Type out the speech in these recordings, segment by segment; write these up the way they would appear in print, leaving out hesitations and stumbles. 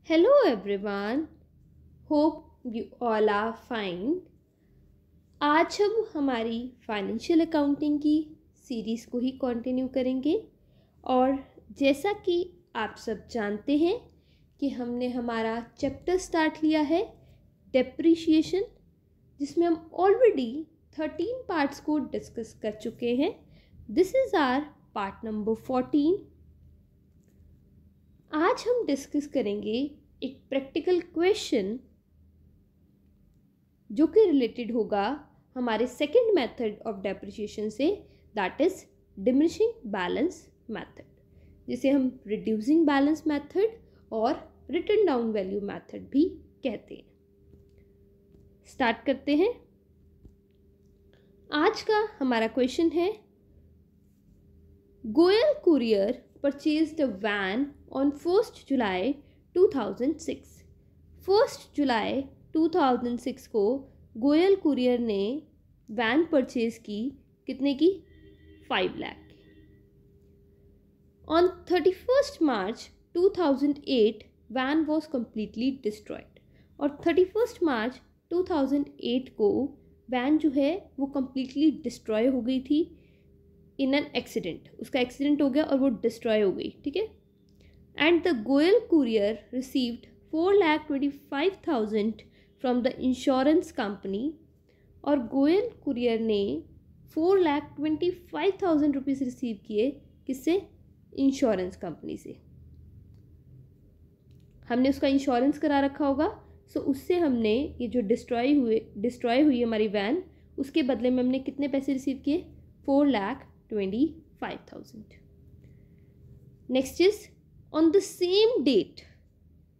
Hello everyone, hope you all are fine। आज हम हमारी फाइनेंशियल अकाउंटिंग की सीरीज़ को ही कंटिन्यू करेंगे और जैसा कि आप सब जानते हैं कि हमने हमारा चैप्टर स्टार्ट लिया है डेप्रिशिएशन, जिसमें हम ऑलरेडी 13 पार्ट्स को डिस्कस कर चुके हैं। This is our part number 14। आज हम डिस्कस करेंगे एक प्रैक्टिकल क्वेश्चन जो कि रिलेटेड होगा हमारे सेकंड मेथड ऑफ डेप्रिसिएशन से, that is diminishing balance method, जिसे हम रिड्यूसिंग बैलेंस मेथड और रिटन डाउन वैल्यू मेथड भी कहते हैं। स्टार्ट करते हैं। आज का हमारा क्वेश्चन है, Goyal courier purchased a van on 1st July 2006। 1st जुलाई 2006 को गोयल कुरियर ने वैन परचेज की, कितने की? 5 लाख की। On 31st March 2008 van was completely destroyed. और 31st मार्च 2008 को वैन जो है वो कम्प्लीटली डिस्ट्रॉय हो गई थी इन एन एक्सीडेंट। उसका एक्सीडेंट हो गया और वो डिस्ट्रॉय हो गई, ठीक है। And the Goel courier received 4,25,000 from the insurance company। और गोयल कुरियर ने 4,25,000 रुपीज़ रिसीव किए, किससे? इंश्योरेंस कंपनी से। हमने उसका इंश्योरेंस करा रखा होगा, सो उससे हमने ये जो डिस्ट्रॉय हुई हमारी वैन, उसके बदले में हमने कितने पैसे रिसीव किए? 4,25,000। Next is, on the same date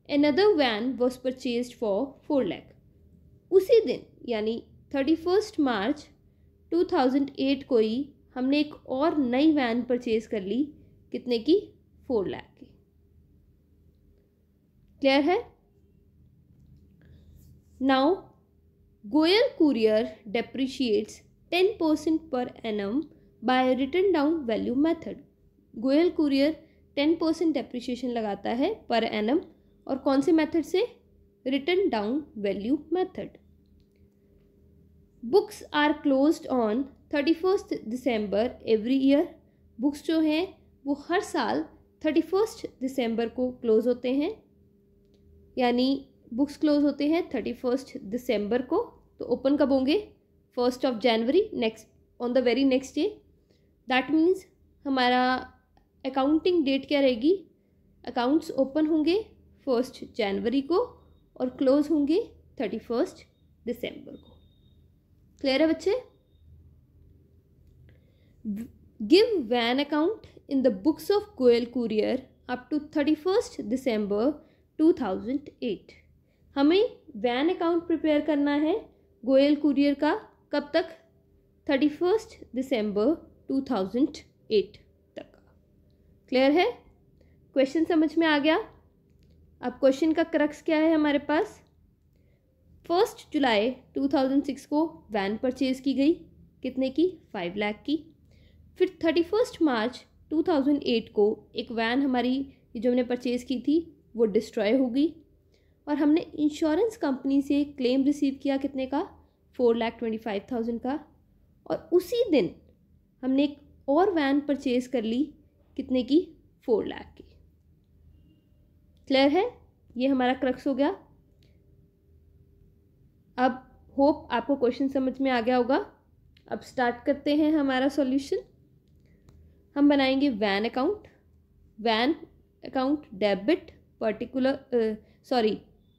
another van was purchased for 4 lakh। उसी दिन यानी 31st मार्च 2008 को ही हमने एक और नई वैन परचेज कर ली, कितने की? 4 लाख की। क्लियर है? Now Goyal courier depreciates 10% per annum by written down value method. Goyal courier 10% depreciation लगाता है पर एनम, और कौन से मेथड से? Written down value method. Books are closed on 31st December every year. Books जो हैं वो हर साल 31st दिसंबर को क्लोज होते हैं, यानी बुक्स क्लोज होते हैं 31st दिसंबर को। तो ओपन कब होंगे? 1st of January, next on the very next day. That means हमारा अकाउंटिंग डेट क्या रहेगी? अकाउंट्स ओपन होंगे 1st जनवरी को और क्लोज होंगे 31st दिसंबर को। क्लियर है बच्चे? Give van account in the books of Goyal courier up to 31st December 2008। हमें वैन अकाउंट प्रिपेयर करना है गोयल कुरियर का, कब तक? 31st दिसंबर 2008 तक। क्लियर है? क्वेश्चन समझ में आ गया? अब क्वेश्चन का क्रक्स क्या है हमारे पास? 1st जुलाई 2006 को वैन परचेज की गई, कितने की? 5 लाख की। फिर 31st मार्च 2008 को एक वैन हमारी जो हमने परचेज की थी वो डिस्ट्रॉय हो गई, और हमने इंश्योरेंस कंपनी से क्लेम रिसीव किया, कितने का? 4,25,000 का। और उसी दिन हमने एक और वैन परचेज कर ली, कितने की? 4 लाख की। क्लियर है? ये हमारा क्रक्स हो गया। अब होप आपको क्वेश्चन समझ में आ गया होगा। अब स्टार्ट करते हैं हमारा सॉल्यूशन। हम बनाएंगे van account. Van account debit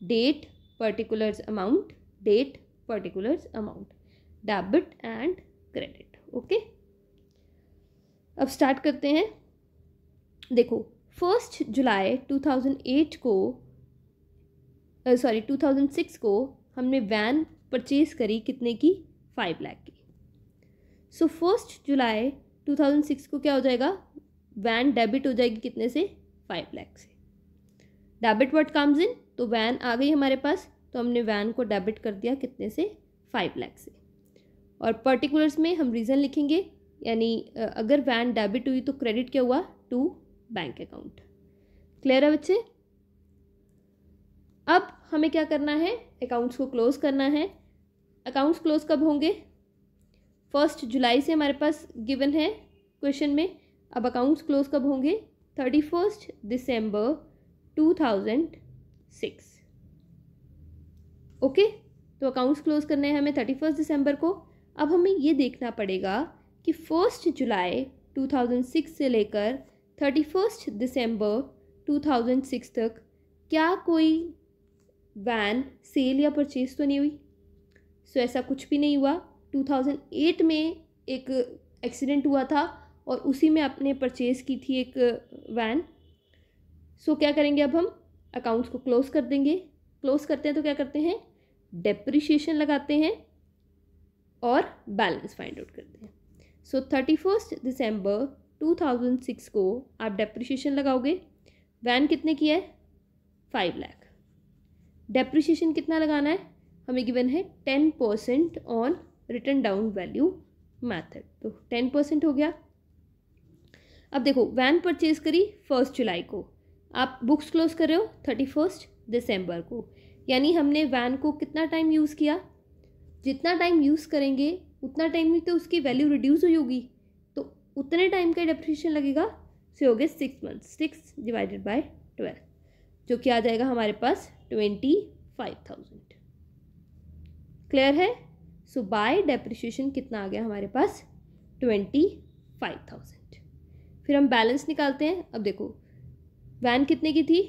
date particulars amount, date particulars amount, debit and credit. Okay, अब स्टार्ट करते हैं। देखो, 1st जुलाई 2006 को हमने वैन परचेज करी, कितने की? 5 लाख की। सो 1st जुलाई 2006 को क्या हो जाएगा? वैन डेबिट हो जाएगी, कितने से? 5 लाख से। डेबिट व्हाट कम्स इन, तो वैन आ गई हमारे पास, तो हमने वैन को डेबिट कर दिया, कितने से? 5 लाख से। और पर्टिकुलर्स में हम रीज़न लिखेंगे, यानी अगर वैन डेबिट हुई तो क्रेडिट क्या हुआ? To bank account. क्लियर है बच्चे? अब हमें क्या करना है, अकाउंट्स को क्लोज करना है। अकाउंट्स क्लोज कब होंगे, 1 जुलाई से हमारे पास गिवन है क्वेश्चन में। अब अकाउंट्स क्लोज कब होंगे, 31 दिसंबर 2006। ओके, तो अकाउंट्स क्लोज करने हैं हमें 31 दिसंबर को। अब हमें ये देखना पड़ेगा कि 1 जुलाई 2006 से लेकर 31 दिसंबर 2006 तक क्या कोई वैन सेल या परचेज तो नहीं हुई। सो ऐसा कुछ भी नहीं हुआ। 2008 में एक एक्सीडेंट हुआ था और उसी में आपने परचेज़ की थी एक वैन। सो क्या करेंगे, अब हम अकाउंट्स को क्लोज कर देंगे। क्लोज करते हैं तो क्या करते हैं, डेप्रिशिएशन लगाते हैं और बैलेंस फाइंड आउट करते हैं। सो 31 दिसंबर 2006 को आप डेप्रिशिएशन लगाओगे। वैन कितने की है, 5 लाख। डेप्रिशिएशन कितना लगाना है, हमें गिवन है 10% on written down value method, तो 10% हो गया। अब देखो, वैन परचेज करी 1 जुलाई को, आप बुक्स क्लोज कर रहे हो 31 दिसंबर को, यानी हमने वैन को कितना टाइम यूज़ किया, जितना टाइम यूज़ करेंगे उतना टाइम में तो उसकी वैल्यू रिड्यूस हुई होगी, तो उतने टाइम का डेप्रिशिएशन लगेगा। से हो गए 6 मंथ्स, 6 डिवाइडेड बाय 12, जो कि आ जाएगा हमारे पास 25,000। क्लियर है। सो बाय डेप्रिशिएशन कितना आ गया हमारे पास, 25,000। फिर हम बैलेंस निकालते हैं। अब देखो, वैन कितने की थी,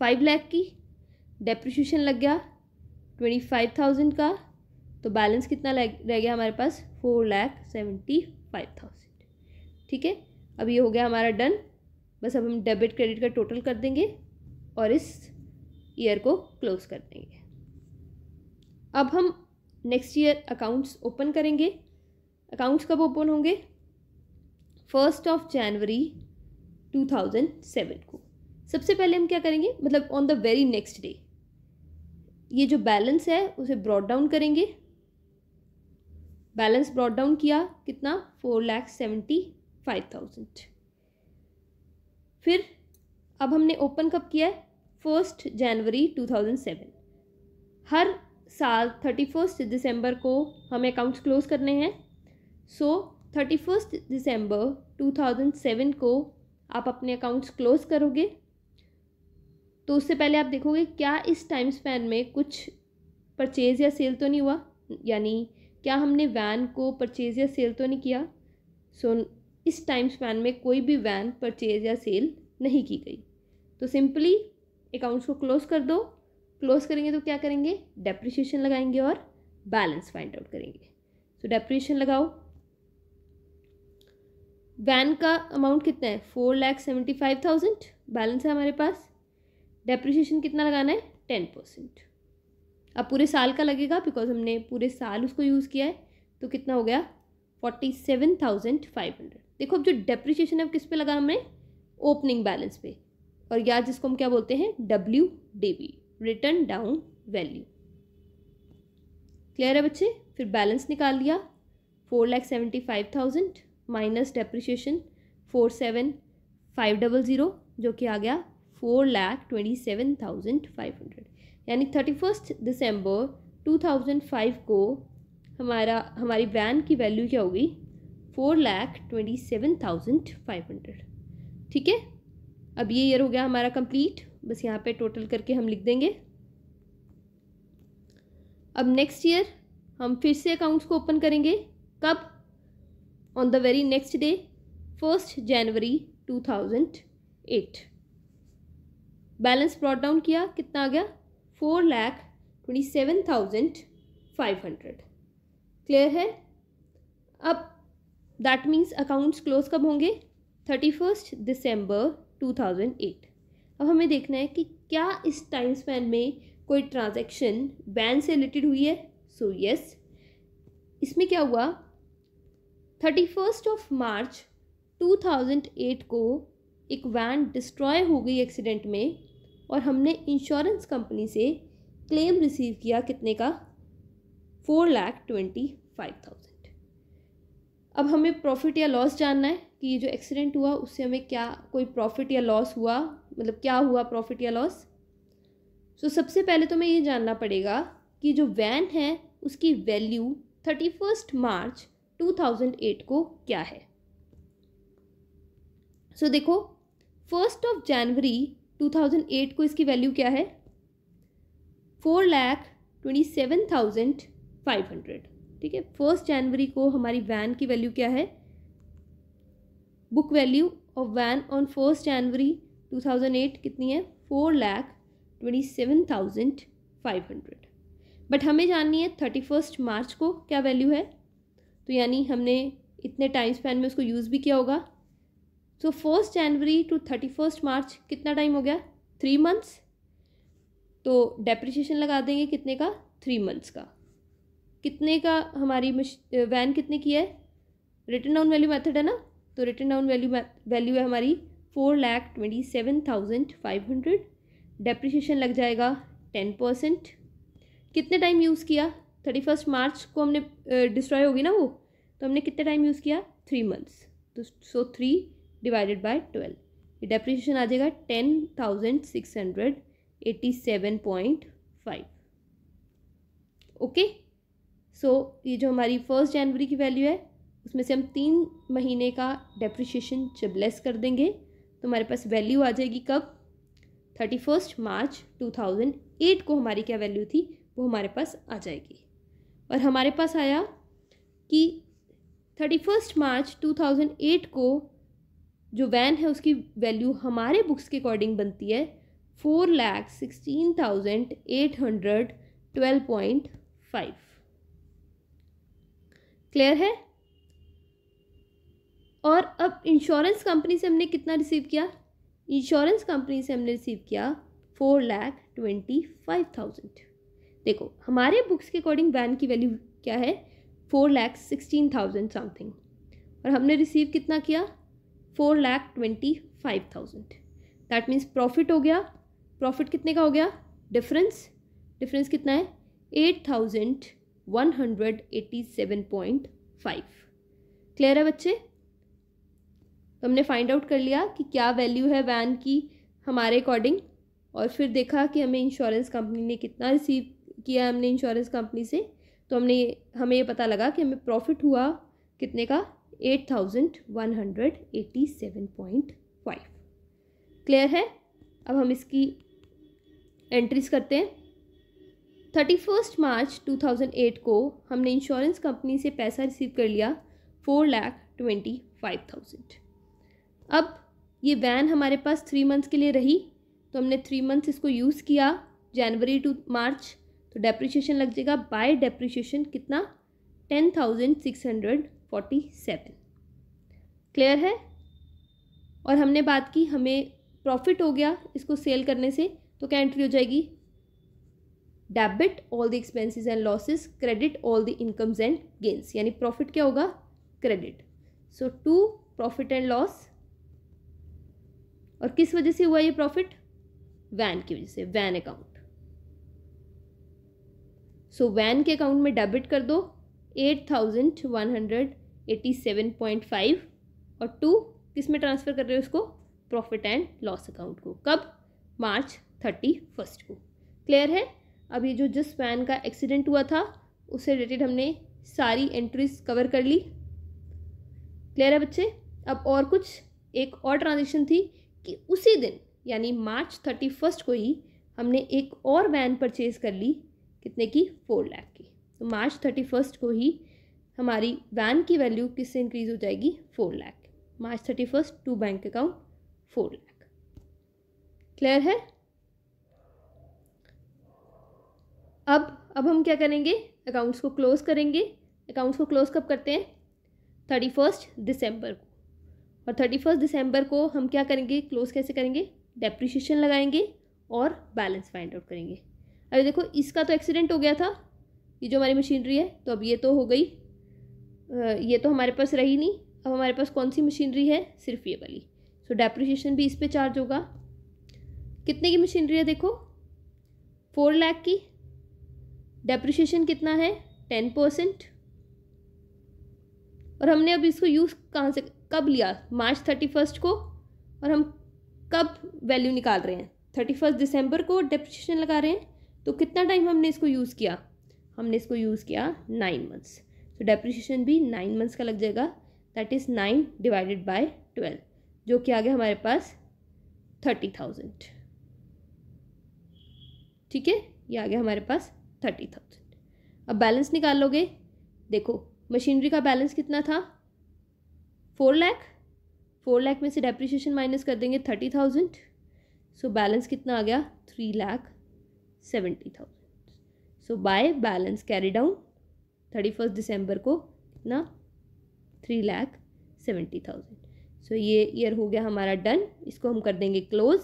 5 लाख की, डेप्रिशिएशन लग गया 25,000 का, तो बैलेंस कितना रह गया हमारे पास, 4,75,000। ठीक है, अब ये हो गया हमारा डन। बस अब हम डेबिट क्रेडिट का टोटल कर देंगे और इस ईयर को क्लोज कर देंगे। अब हम नेक्स्ट ईयर अकाउंट्स ओपन करेंगे। अकाउंट्स कब ओपन होंगे, 1 जनवरी 2007 को। सबसे पहले हम क्या करेंगे, मतलब on the very next day ये जो बैलेंस है उसे ब्रॉट डाउन करेंगे। बैलेंस ब्रॉट डाउन किया कितना, 4,75,000। फिर अब हमने ओपन कब किया है, 1 जनवरी 2007। हर साल 31 दिसंबर को हमें अकाउंट्स क्लोज करने हैं। सो 31 दिसंबर 2007 को आप अपने अकाउंट्स क्लोज करोगे। तो उससे पहले आप देखोगे क्या इस टाइम स्पैन में कुछ परचेज़ या सेल तो नहीं हुआ, यानी क्या हमने वैन को परचेज़ या सेल तो नहीं किया। सो इस टाइम स्पैन में कोई भी वैन परचेज़ या सेल नहीं की गई, तो सिंपली अकाउंट्स को क्लोज कर दो। क्लोज करेंगे तो क्या करेंगे, डेप्रिशिएशन लगाएंगे और बैलेंस फाइंड आउट करेंगे। सो डेप्रिशिएशन लगाओ। वैन का अमाउंट कितना है, 4,75,000 बैलेंस है हमारे पास। डेप्रिशिएशन कितना लगाना है, 10%। अब पूरे साल का लगेगा बिकॉज हमने पूरे साल उसको यूज़ किया है, तो कितना हो गया, 47,500। देखो अब जो डेप्रिशिएशन है किस पे लगा, हमने ओपनिंग बैलेंस पे, और या जिसको हम क्या बोलते हैं, WDV, return down value. Clear है बच्चे। फिर बैलेंस निकाल लिया, 4,75,000 माइनस डेप्रिशिएशन 47,500, जो कि आ गया 4,27,500। यानी 31 दिसंबर 2005 को हमारी वैन की वैल्यू क्या होगी, 4,27,500। ठीक है, अब ये ईयर हो गया हमारा कंप्लीट। बस यहाँ पे टोटल करके हम लिख देंगे। अब नेक्स्ट ईयर हम फिर से अकाउंट्स को ओपन करेंगे। कब, on the very next day, 1 जनवरी 2008। बैलेंस ब्रॉट डाउन किया, कितना आ गया, 4,27,500। क्लियर है। अब दैट मीन्स अकाउंट्स क्लोज कब होंगे, 31 दिसंबर 2008। अब हमें देखना है कि क्या इस टाइम स्पैन में कोई ट्रांजैक्शन वैन से रिलेटेड हुई है। सो यस, इसमें क्या हुआ, 31 मार्च 2008 को एक वैन डिस्ट्रॉय हो गई एक्सीडेंट में, और हमने इंश्योरेंस कंपनी से क्लेम रिसीव किया कितने का, 4,25,000। अब हमें प्रॉफिट या लॉस जानना है कि ये जो एक्सीडेंट हुआ उससे हमें क्या कोई प्रॉफिट या लॉस हुआ, मतलब क्या हुआ प्रॉफिट या लॉस। सबसे पहले तो मैं ये जानना पड़ेगा कि जो वैन है उसकी वैल्यू 31 मार्च 2008 को क्या है। देखो 1 जनवरी 2008 को इसकी वैल्यू क्या है, 4,27,500। ठीक है, 1 जनवरी को हमारी वैन की वैल्यू क्या है, book value of van on 1 जनवरी 2008 कितनी है, 4,27,500। बट हमें जाननी है 31 मार्च को क्या वैल्यू है, तो यानी हमने इतने टाइम स्पैन में उसको यूज़ भी किया होगा। 1 जनवरी टू 31 मार्च कितना टाइम हो गया, 3 मंथ्स। तो डेप्रिसिएशन लगा देंगे कितने का, 3 मंथ्स का। कितने का हमारी वैन कितने की है, रिटन डाउन वैल्यू मेथड है ना, तो रिटन डाउन वैल्यू है हमारी 4,27,500। डेप्रिसिएशन लग जाएगा 10%। कितने टाइम यूज़ किया, 31 मार्च को हमने डिस्ट्रॉय होगी ना वो, तो हमने कितने टाइम यूज़ किया, 3 मंथ्स। तो 3 डिवाइडेड बाय 12, ये डेप्रिसिएशन आ जाएगा 10,687.5। ओके, ये जो हमारी 1 जनवरी की वैल्यू है उसमें से हम 3 महीने का डेप्रिसिएशन जब लेस कर देंगे तो हमारे पास वैल्यू आ जाएगी कब, 31 मार्च 2008 को हमारी क्या वैल्यू थी, वो हमारे पास आ जाएगी। और हमारे पास आया कि 31 मार्च 2008 को जो वैन है उसकी वैल्यू हमारे बुक्स के अकॉर्डिंग बनती है 4,16,812.5। क्लियर है। और अब इंश्योरेंस कंपनी से हमने कितना रिसीव किया, इंश्योरेंस कंपनी से हमने रिसीव किया 4,25,000। देखो हमारे बुक्स के अकॉर्डिंग वैन की वैल्यू क्या है, 4,16,000 समथिंग, और हमने रिसीव कितना किया, 4,25,000। दैट मीन्स प्रॉफिट हो गया, प्रॉफिट कितने का हो गया, डिफरेंस कितना है, 8,187.5। क्लियर है बच्चे। तो हमने फाइंड आउट कर लिया कि क्या वैल्यू है वैन की हमारे अकॉर्डिंग, और फिर देखा कि हमें इंश्योरेंस कंपनी ने कितना रिसीव किया हमने इंश्योरेंस कंपनी से, तो हमें ये पता लगा कि हमें प्रॉफिट हुआ कितने का, 8,187.5। क्लियर है। अब हम इसकी एंट्रीज करते हैं। 31 मार्च 2008 को हमने इंश्योरेंस कंपनी से पैसा रिसीव कर लिया 4,25,000। अब ये वैन हमारे पास 3 मंथ्स के लिए रही, तो हमने 3 मंथ्स इसको यूज़ किया, जनवरी टू मार्च, तो डेप्रिसिएशन लग जाएगा बाय डेप्रिसिएशन कितना, 10,647। क्लियर है। और हमने बात की हमें प्रॉफिट हो गया इसको सेल करने से, तो क्या एंट्री हो जाएगी, debit all the expenses and losses, credit all the incomes and gains, यानी प्रॉफिट क्या होगा, credit. So to profit and loss. और किस वजह से हुआ ये प्रॉफिट, वैन की वजह से, वैन अकाउंट। सो वैन के अकाउंट में डेबिट कर दो 8,187.5, और टू किस में ट्रांसफ़र कर रहे हो उसको, प्रॉफिट एंड लॉस अकाउंट को। कब, मार्च 31 को। क्लियर है। अब ये जो जिस वैन का एक्सीडेंट हुआ था उससे रिलेटेड हमने सारी एंट्रीज कवर कर ली। क्लियर है बच्चे। अब और कुछ एक और ट्रांजेक्शन थी कि उसी दिन यानी मार्च 31 को ही हमने एक और वैन परचेज कर ली, कितने की, 4 लाख की। तो मार्च 31 को ही हमारी वैन की वैल्यू किससे इंक्रीज हो जाएगी, 4 lakh. March 31 to bank account 4 lakh. Clear है। अब हम क्या करेंगे, अकाउंट्स को क्लोज करेंगे। अकाउंट्स को क्लोज कब करते हैं, 31 दिसंबर को। और 31 दिसंबर को हम क्या करेंगे, क्लोज कैसे करेंगे, डेप्रिसिएशन लगाएंगे और बैलेंस फाइंड आउट करेंगे। अभी देखो इसका तो एक्सीडेंट हो गया था, ये जो हमारी मशीनरी है, तो अब ये तो हो गई, ये तो हमारे पास रही नहीं। अब हमारे पास कौन सी मशीनरी है, सिर्फ ये वाली। सो डेप्रिसिएशन भी इस पे चार्ज होगा। कितने की मशीनरी है, देखो 4 लाख की। डेप्रिसिएशन कितना है, 10%। और हमने अब इसको यूज़ कहाँ से, कब लिया, मार्च 31 को, और हम कब वैल्यू निकाल रहे हैं, 31 दिसंबर को डेप्रिसिएशन लगा रहे हैं, तो कितना टाइम हमने इसको यूज़ किया? हमने इसको यूज़ किया 9 मंथ्स। तो डेप्रिसिएशन भी 9 मंथ्स का लग जाएगा, दैट इज़ 9 डिवाइडेड बाय 12, जो कि आ गया हमारे पास 30,000। ठीक है, ये आ गया हमारे पास 30,000। अब बैलेंस निकाल लोगे। देखो मशीनरी का बैलेंस कितना था? 4 लाख। 4 लाख में से डेप्रिसिएशन माइनस कर देंगे 30,000, सो बैलेंस कितना आ गया? 3,70,000। सो बाय बैलेंस कैरी डाउन 31 दिसंबर को कितना? 3,70,000। सो ये ईयर हो गया हमारा डन। इसको हम कर देंगे क्लोज।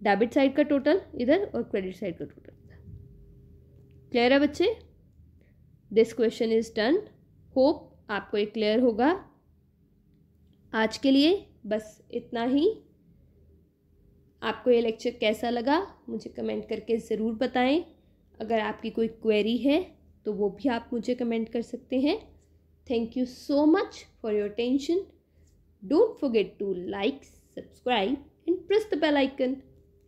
डेबिट साइड का टोटल इधर और क्रेडिट साइड का टोटल इधर। क्लियर है बच्चे? This question is done. Hope आपको ये क्लियर होगा। आज के लिए बस इतना ही। आपको ये लेक्चर कैसा लगा मुझे कमेंट करके ज़रूर बताएं। अगर आपकी कोई क्वेरी है तो वो भी आप मुझे कमेंट कर सकते हैं। Thank you so much for your attention. Don't forget to like, subscribe and press the bell icon.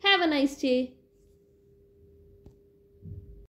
Have a nice day.